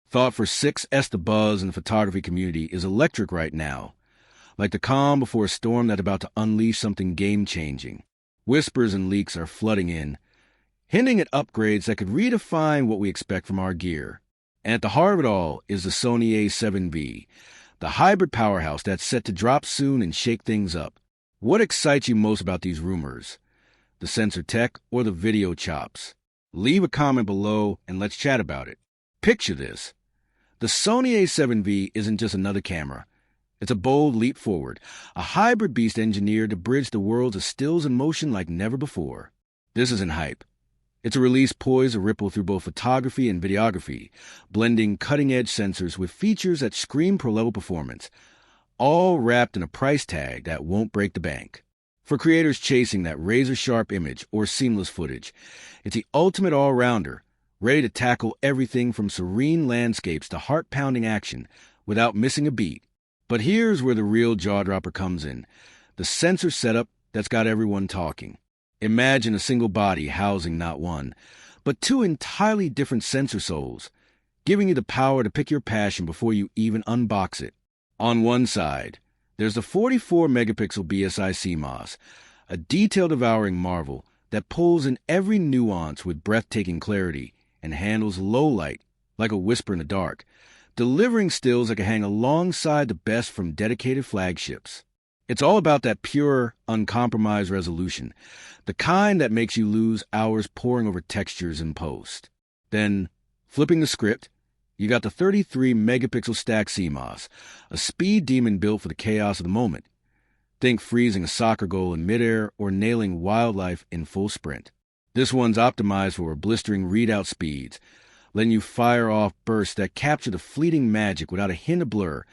Thought for 6S, the buzz in the photography community is electric right now, like the calm before a storm that's about to unleash something game-changing. Whispers and leaks are flooding in, hinting at upgrades that could redefine what we expect from our gear. And at the heart of it all is the Sony A7V, the hybrid powerhouse that's set to drop soon and shake things up. What excites you most about these rumors? The sensor tech or the video chops? Leave a comment below and let's chat about it. Picture this. The Sony A7V isn't just another camera. It's a bold leap forward, a hybrid beast engineered to bridge the worlds of stills and motion like never before. This isn't hype. It's a release poised to ripple through both photography and videography, blending cutting-edge sensors with features that scream pro-level performance, all wrapped in a price tag that won't break the bank. For creators chasing that razor-sharp image or seamless footage, it's the ultimate all-rounder, ready to tackle everything from serene landscapes to heart-pounding action without missing a beat. But here's where the real jaw-dropper comes in, the sensor setup that's got everyone talking. Imagine a single body housing not one, but two entirely different sensor souls, giving you the power to pick your passion before you even unbox it. On one side, there's the 44-megapixel BSI CMOS, a detail-devouring marvel that pulls in every nuance with breathtaking clarity and handles low light like a whisper in the dark, delivering stills that can hang alongside the best from dedicated flagships. It's all about that pure, uncompromised resolution, the kind that makes you lose hours poring over textures in post. Then, flipping the script, you got the 33-megapixel stack CMOS, a speed demon built for the chaos of the moment. Think freezing a soccer goal in midair or nailing wildlife in full sprint. This one's optimized for blistering readout speeds, letting you fire off bursts that capture the fleeting magic without a hint of blur,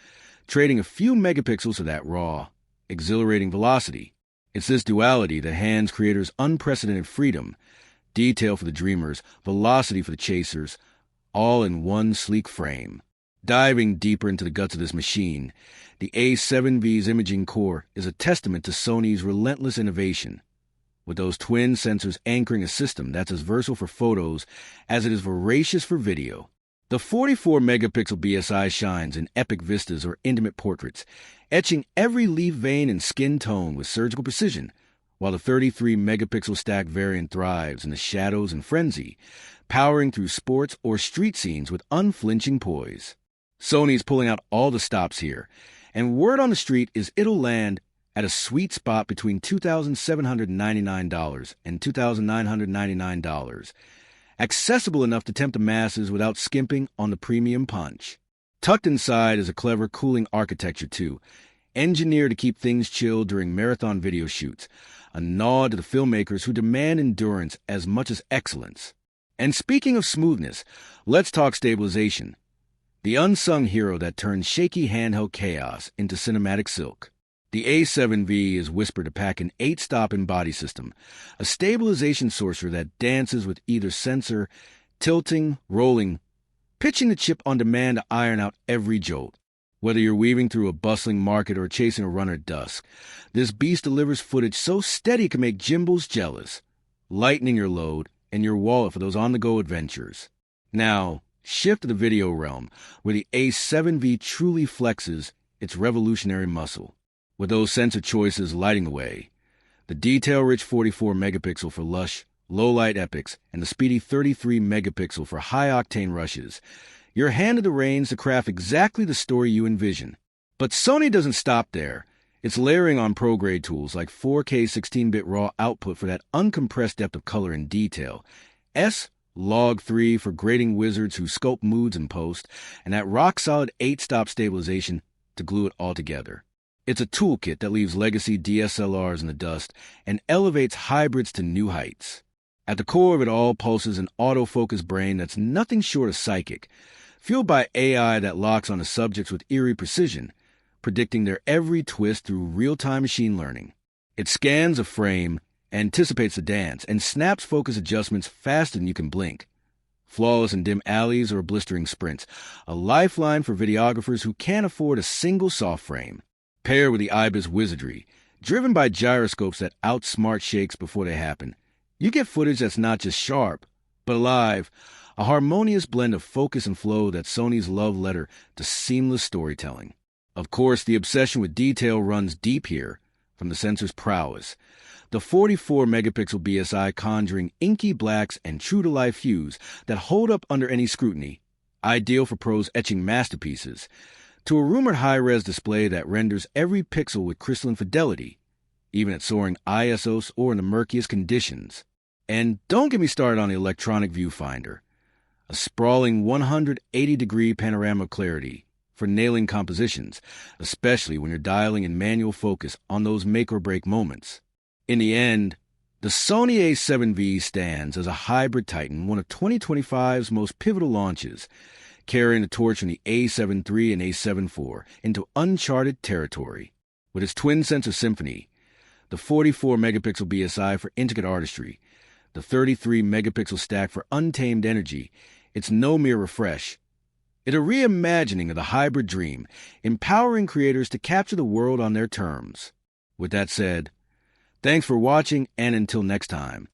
trading a few megapixels for that raw, exhilarating velocity. It's this duality that hands creators unprecedented freedom, detail for the dreamers, velocity for the chasers, all in one sleek frame. Diving deeper into the guts of this machine, the A7V's imaging core is a testament to Sony's relentless innovation, with those twin sensors anchoring a system that's as versatile for photos as it is voracious for video. The 44-megapixel BSI shines in epic vistas or intimate portraits, etching every leaf vein and skin tone with surgical precision, while the 33-megapixel stack variant thrives in the shadows and frenzy, powering through sports or street scenes with unflinching poise. Sony's pulling out all the stops here, and word on the street is it'll land at a sweet spot between $2,799 and $2,999, accessible enough to tempt the masses without skimping on the premium punch. Tucked inside is a clever cooling architecture too, engineered to keep things chilled during marathon video shoots, a nod to the filmmakers who demand endurance as much as excellence. And speaking of smoothness, let's talk stabilization, the unsung hero that turns shaky handheld chaos into cinematic silk. The A7V is whispered to pack an 8-stop in-body system, a stabilization sorcerer that dances with either sensor, tilting, rolling, pitching the chip on demand to iron out every jolt. Whether you're weaving through a bustling market or chasing a runner at dusk, this beast delivers footage so steady it can make gimbals jealous, lightening your load and your wallet for those on-the-go adventures. Now, shift to the video realm, where the A7V truly flexes its revolutionary muscle. With those sensor choices lighting the way, the detail-rich 44-megapixel for lush, low-light epics, and the speedy 33-megapixel for high-octane rushes, you're handed the reins to craft exactly the story you envision. But Sony doesn't stop there. It's layering on pro-grade tools like 4K 16-bit RAW output for that uncompressed depth of color and detail, S-Log3 for grading wizards who sculpt moods in post, and that rock-solid 8-stop stabilization to glue it all together. It's a toolkit that leaves legacy DSLRs in the dust and elevates hybrids to new heights. At the core of it all pulses an autofocus brain that's nothing short of psychic, fueled by AI that locks onto subjects with eerie precision, predicting their every twist through real-time machine learning. It scans a frame, anticipates the dance, and snaps focus adjustments faster than you can blink. Flawless in dim alleys or blistering sprints, a lifeline for videographers who can't afford a single soft frame. Paired with the IBIS wizardry, driven by gyroscopes that outsmart shakes before they happen, you get footage that's not just sharp, but alive, a harmonious blend of focus and flow that's Sony's love letter to seamless storytelling. Of course, the obsession with detail runs deep here, from the sensor's prowess. The 44-megapixel BSI conjuring inky blacks and true-to-life hues that hold up under any scrutiny, ideal for pros etching masterpieces, to a rumored high-res display that renders every pixel with crystalline fidelity, even at soaring ISOs or in the murkiest conditions. And don't get me started on the electronic viewfinder, a sprawling 180-degree panorama clarity for nailing compositions, especially when you're dialing in manual focus on those make-or-break moments. In the end, the Sony A7V stands as a hybrid titan, one of 2025's most pivotal launches, carrying the torch from the A7 III and A7 IV into uncharted territory. With its twin-sensor symphony, the 44-megapixel BSI for intricate artistry, the 33-megapixel stack for untamed energy, it's no mere refresh. It's a reimagining of the hybrid dream, empowering creators to capture the world on their terms. With that said, thanks for watching, and until next time,